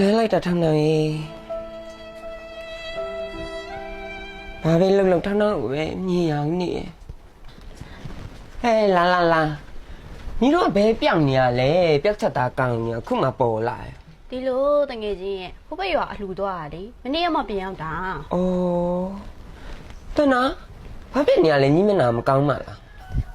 လိုက်တာထမ်းနေဘာပဲလုံထမ်းတော့ပဲမြင်ရနေဟဲ့လာညီတို့ဘဲပြောင်းနေရလဲပျောက်ချက်သားကောင်းနေအခုမှပေါ်လာဒီလိုတငယ်ချင်းရဲ့ဟိုဘက်ရွာအလှူသွားတာလေမနေ့ကမှပြန်ရောက်တာဩတနာဘာဖြစ်နေရလဲညီမနာမကောင်းမှလား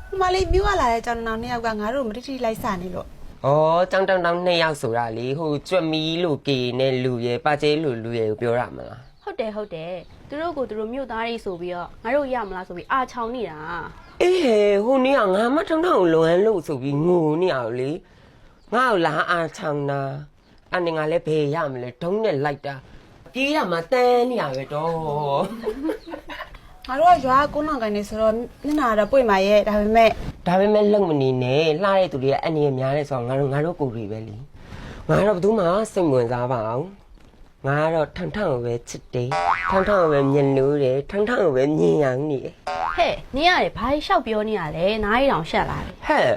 ဟိုမလေးပြူလာတဲ့ကျောင်းတော်နှစ်ယောက်ကငါတို့မတိတိလိုက်စာနေလို့ဩတောင်း2ယောက်ဆိုတာလေဟိုကြွက်မီလို့ကေနဲ့လူရယ်ပါကျဲလူရယ်ကိုပြောရမလားဟုတ်တယ်သူတို့ကိုသူတို့မြို့သားတွေဆိုပြီးတော့ငါတို့ရမလားဆိုပြီးအာချောင်နေတာအေးဟိုနေ့ကငါမထောင်းကိုလွန်လို့ဆိုပြီးငိုနေရလေငါ့ကိုလာအာချောင်နာအနေငါလည်းဘယ်ရမလဲဒုံးနဲ့လိုက်တာပြေးရမှာတန်းနေရပဲတော့ငါတို့ကရွာကုန်းအောင်ကိုင်းနေဆိုတော့မျက်နှာတော့ပွင့်ပါရဲ့ဒါပေမဲ့လုံမနေနဲ့လှတဲ့သူတွေကအနည်းများတယ်ဆိုတော့ငါတို့ကိုယ်တွေပဲလေငါတော့ဘယ်သူမှစိတ်ဝင်စားပါအောင်ငါကတော့ထန်းကိုပဲချစ်တယ်ထန်းကိုပဲမြင်လို့တယ်ထန်းကိုပဲမြင်ရနေတယ်ဟဲ့နင်ရတယ်ဘာလျှောက်ပြောနေရလဲနားရီတောင်ရှက်လာတယ်ဟဲ့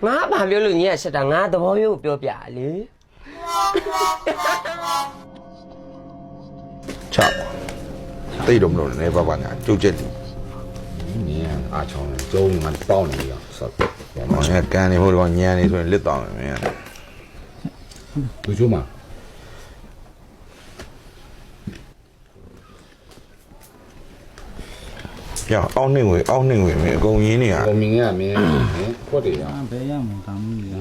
ငါဘာပြောလို့ညီကရှက်တာငါသဘောမျိုးကိုပြောပြလေချောက်တိတ်တော့မလို့လည်းဘာညာကြုတ်ချက်တယ်你阿强中俺包你呀，是吧？我现在干的或者往年的说立当了没？有酒吗？呀，奥内维没公银的啊？公民啊，没，过的呀。别样嘛，当面的。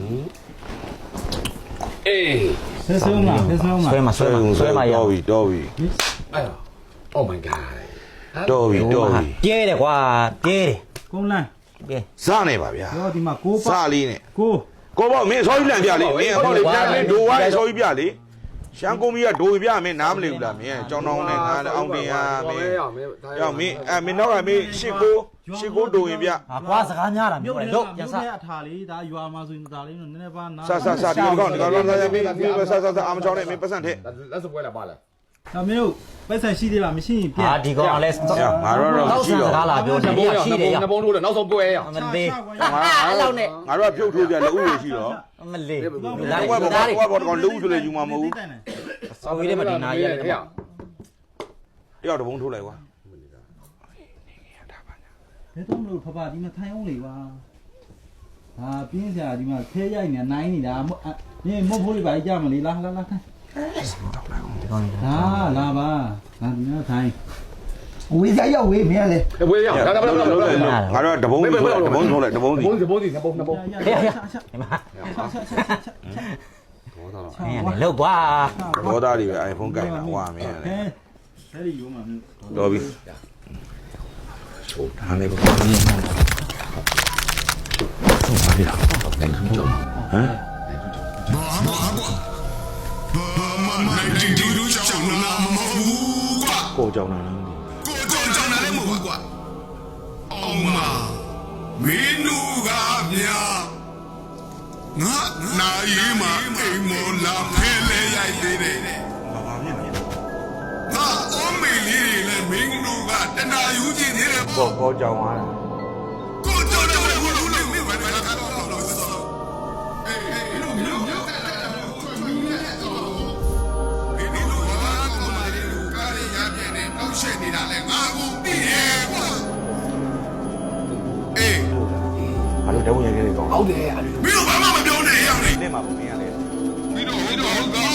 哎，别说嘛，多位。哎呀 ，Oh my god！多位。ပြေးတယ်ကွာပြေးတယ်公来，ပြေး啥呢吧ဗျာ我的妈，锅啥哩呢ကိုပေါ့မင်းဆောကြီးလန့်ပြလေမင်းပေါ့လေပြလေဒိုဝါဆောကြီးပြလေရှမ်းကုန်းကြီးကဒိုပြမင်းနားမလည်ဘူးလားမင်းကြောင်းတောင်းနဲ့ငါအောင်တင်ရမင်းရောက်မင်းမင်းတော့ကမင်းရှစ်ကိုဒိုရင်ပြ ကွာစကားများတာမျိုးလေလို့ပြန်စားအထာလေးဒါရွာမှာဆိုရင်ဒါလေးနည်းနည်းပါနာစားဒီကောင်စားမင်းစားအာမချောင်းနဲ့မင်းပတ်စံထဲ那是不会来罢了。ဒါမျိုးပိုက်ဆံရှိသေးလားမရှိရင်ပြန်ဒီကောင်ကလည်းငါတော့ရှိတော့စကားလာပြောနေရရှိတယ်ရ那帮路的，နောက်ဆုံးပွဲရမလေးအဲ့လောက်နဲ့ငါတို့ကဖြုတ်ထိုးပြလက်ဥရရှိတော့မလေးလာဘွားကောင်လူဆိုလေယူမှာမဟုတ်ဘူးစော်ဝေးတဲ့မဒီနာရရတယ်တယောက်တဘုံထိုးလိုက်ကွာဘယ်တော့မလို့ဖဖဒီမှာထိုင်အောင်လေကွာဟာပြင်းစရာဒီမှာခဲရိုက်နေနိုင်နေတာနင်မဟုတ်ဘူးလေပါကြမလေးလာထိုင်လာပါငါဒီမှာထိုင်ဝေးစားရောက်ဝေးမင်းလေဝေးရငါတော့ငါတို့တဘုံထိုးလိုက်တဘုံထိုးလိုက်ဘုံစီဟေးဟေးလောက်ကွာဘောသားတွေပဲ iPhone ကိုင်တာဟွာမင်းလေအဲ့ဒီရုံးမှာတော်ပြီချိုးထားလိုက်ပါဟမ်ကိုကြောင်နာလည်းမဟုတ်ဘူးကွာအောင်မမင်းတို့ကမြာငါနိုင်မှာအိမ်မောလာဖဲလဲရိုက်သေးတယ်ဘာဖြစ်လဲငါအုံးမေလေးတွေလည်းမင်းတို့ကတနာယူခြင်းနေတယ်ပေါ့ကိုကြောင်သွားတာကိုကြောင်တယ်ဘယ်လိုလုပ်မလဲဘာကတော့လို့ဆိုအေးလို့မျိုးမျိုးတဲ့ကိုမင်းရဲ့တော့ဒီလိုဘာကမှမလေးကိုကားရရပြည့်နေတော့ရှက်နေတာလဲငါကိုပြီးရဲ့ကွာအေးဘာလို့တောင်းရခဲ့လဲကောင်ဟုတ်တယ်မင်းတို့ဘာမှမပြောနဲ့ရအောင်လေနဲ့မှာပုံမင်းရလေမင်းတို့က